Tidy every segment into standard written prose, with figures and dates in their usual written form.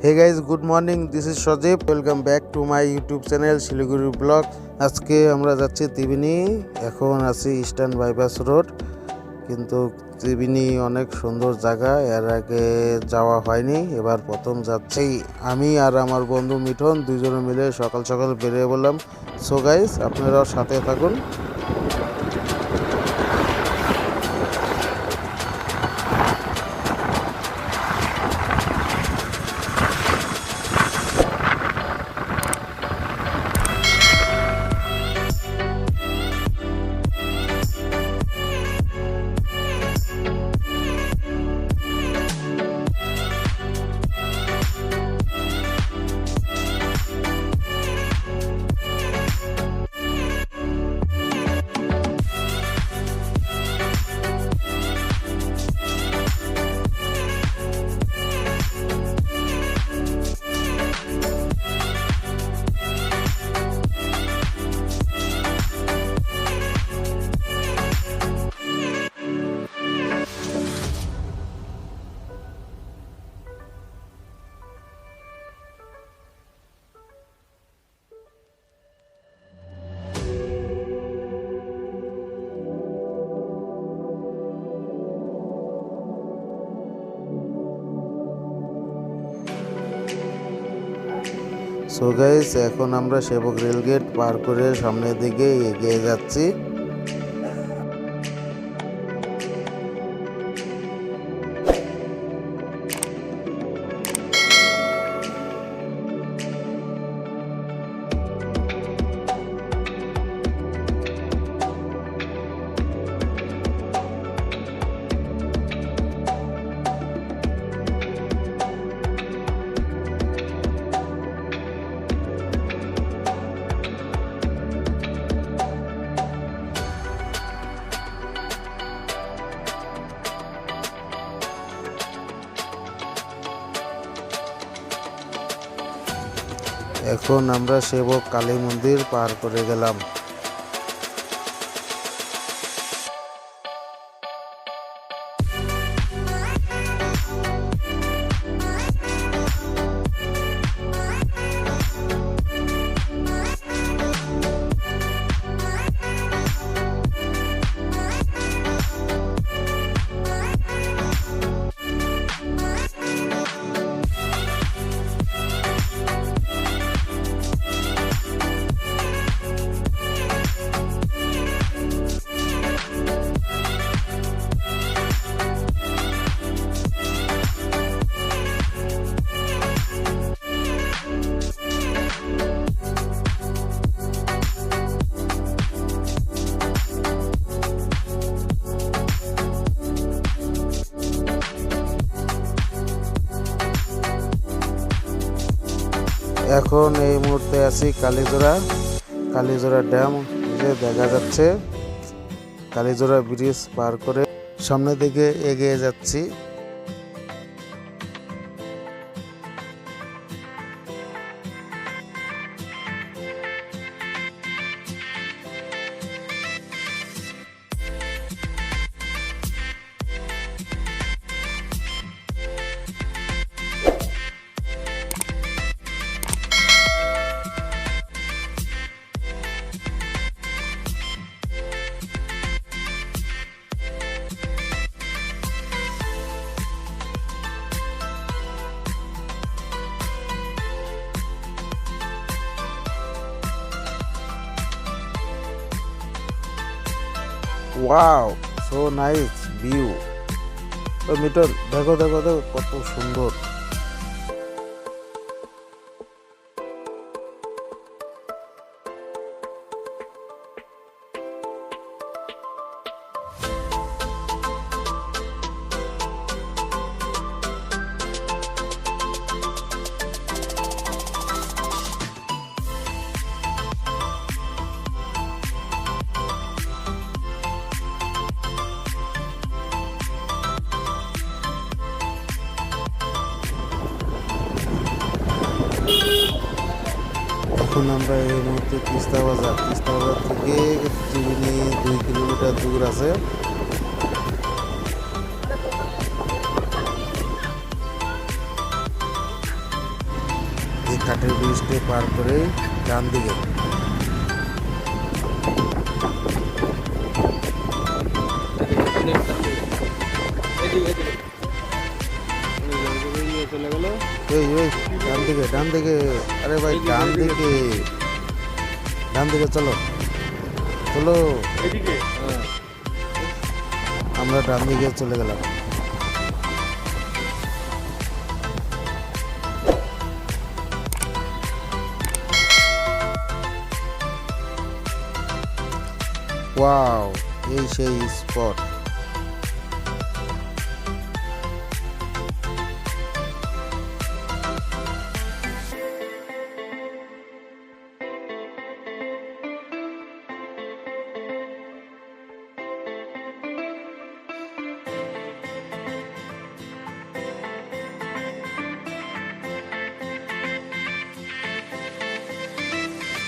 Hey guys, good morning. This is Shajib. Welcome back to my YouTube channel Siliguri Vlog. আজকে আমরা যাচ্ছি ত্রিবেণী। এখন আছি ইস্টার্ন বাইপাস রোড, কিন্তু ত্রিবেণী অনেক সুন্দর জায়গা, এর আগে যাওয়া হয়নি, এবার প্রথম যাচ্ছি। আমি আর আমার বন্ধু মিঠন দুইজনে মিলে সকাল সকাল বেরিয়ে বললাম। সো গাইস, আপনারাও সাথে থাকুন। সো গাইস, এখন আমরা সেবক রেলগেট পার করে সামনের দিকে এগিয়ে যাচ্ছি। এখন আমরা সেবক কালী মন্দির পার করে গেলাম। এখন এই মুহূর্তে আছি কালীজোড়া ড্যাম যে দেখা যাচ্ছে। কালীজোড়া ব্রিজ পার করে সামনের দিকে এগিয়ে যাচ্ছি। Wow, so nice view. তো মিটন, দেখো দেখো দেখো কত সুন্দর। এখন আমরা এই মুহূর্তে তিস্তা বাজার থেকে ত্রিবেণী 2 কিলোমিটার দূর আছে। রাস্তাটি পার করেই ডান দিকে। এই ডান দিকে, আরে ভাই ডান দিকে চলো চলো। আমরা ডান দিকে চলে গেলাম। ওয়াও, এই সেই স্পট।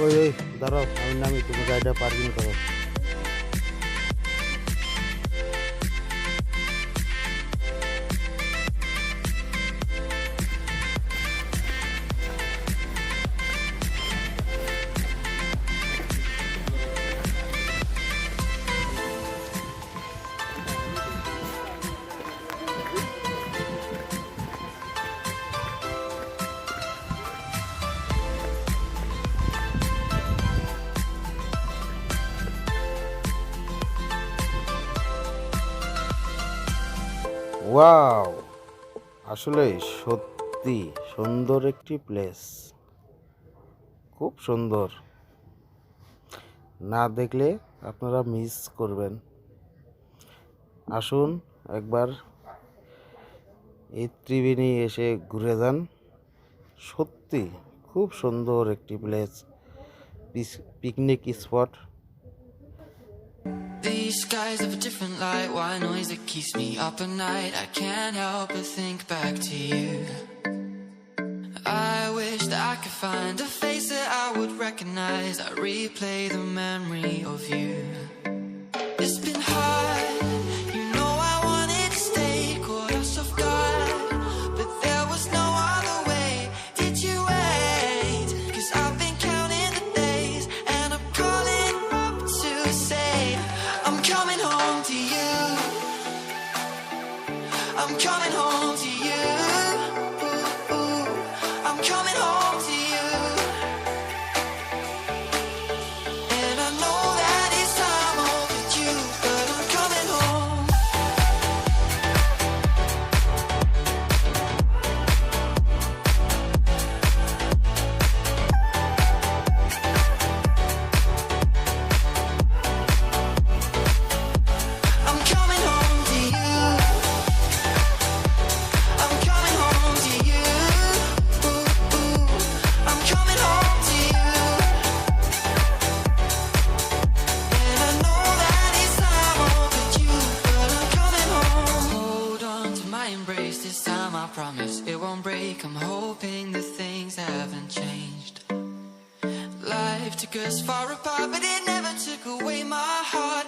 ওই দাঁড়াও, আমি নামি, তুমি গাড়িটা পার্কিং করো। ওয়াও, আসলে সত্যি সুন্দর একটি প্লেস, খুব সুন্দর। না দেখলে আপনারা মিস করবেন। আসুন একবার এই ত্রিবেণী এসে ঘুরে যান। সত্যি খুব সুন্দর একটি place, picnic spot. These skies have a different light, white noise that keeps me up at night. I can't help but think back to you. I wish that I could find a face that I would recognize. I replay the memory of you. It's been hard, you know I wanted to stay, caught us off guard, but there was no other way. Did you wait? 'Cause I've been counting the days, and I'm calling up to say I'm coming home to you. I'm coming home to you. I'm coming home to you. And I know that it's time overdue, but I'm coming home. I'm coming home to you. I'm coming home to you. I'm coming home to you. And I know that it's time overdue, but I'm coming home. Hold on to my embrace this time, I promise it won't break. I'm hoping that things haven't changed. Life took us far apart, but it never took away my heart.